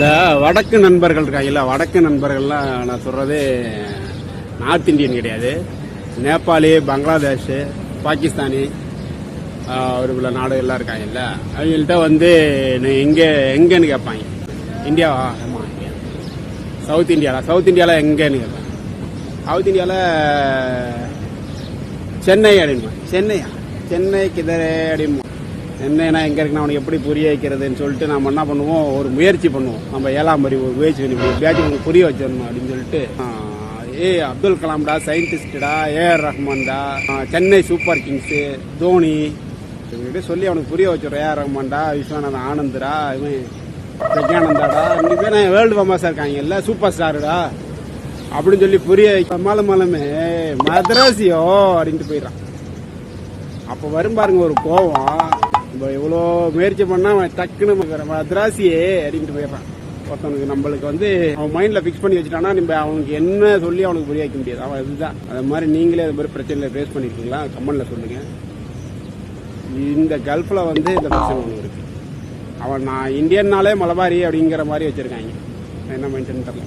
இந்த வடக்கு நண்பர்கள் இருக்காங்கல்ல, வடக்கு நண்பர்கள்லாம் நான் சொல்றது நார்த் இந்தியன் கிடையாது. நேபாளி, பங்களாதேஷ், பாகிஸ்தானி ஒரு சில நாடுகள்லாம் இருக்காங்கல்ல, அவங்கள்ட்ட வந்து எங்கன்னு கேட்பாங்க. இந்தியாவா? ஆமாம், சவுத் இந்தியாவில் எங்கன்னு கேட்பாங்க. சவுத் இந்தியாவில் சென்னை அப்படின்பா. சென்னைக்கு இதே அப்படின்பா. சென்னைனா எங்க இருக்குன்னா அவனுக்கு எப்படி புரிய வைக்கிறதுன்னு சொல்லிட்டு நம்ம என்ன பண்ணுவோம், ஒரு முயற்சி பண்ணுவோம். நம்ம 7ஆம் அறிவு முயற்சி பண்ணி புரிய வச்சிடணும் அப்படின்னு சொல்லிட்டு, அப்துல் கலாம்டா, சயின்டிஸ்டா, ஏஆர் ரஹ்மான்டா, சென்னை சூப்பர் கிங்ஸ், தோனி இவங்ககிட்ட சொல்லி அவனுக்கு புரிய வச்சிடறோம். ஏஆர் ரஹ்மான்டா, விஸ்வநாதன் ஆனந்தரா, இவன் பிரக்யானந்தாடா, ரெண்டு பேரும் வேர்ல்டு ஃபேமஸா இருக்காங்க இல்ல, சூப்பர் ஸ்டாருடா அப்படின்னு சொல்லி புரிய மாலமே மதராசியோ அப்படின்ட்டு போயிடறான். அப்ப வரும் பாருங்க ஒரு கோவம். இவ்வளோ முயற்சி பண்ணா டக்குன்னு மதராசியே அப்படின்ட்டு போயிடறான். ஒருத்தவனுக்கு நம்மளுக்கு வந்து அவன் மைண்ட்ல பிக்ஸ் பண்ணி வச்சுட்டானா நம்ம அவனுக்கு என்ன சொல்லி அவனுக்கு புரிய வைக்க முடியாது. அவன் இதுதான். அது மாதிரி நீங்களே அது மாதிரி பிரச்சனையில ஃபேஸ் பண்ணிருக்கீங்களா? கமெண்ட்ல சொல்லுங்க. இந்த கல்ஃப்ல வந்து இந்த பிரச்சனை ஒன்று இருக்கு. அவன் நான் இந்தியன்னாலே மலபாரி அப்படிங்கிற மாதிரி வச்சிருக்காங்க. என்ன மைண்ட் தெரியல.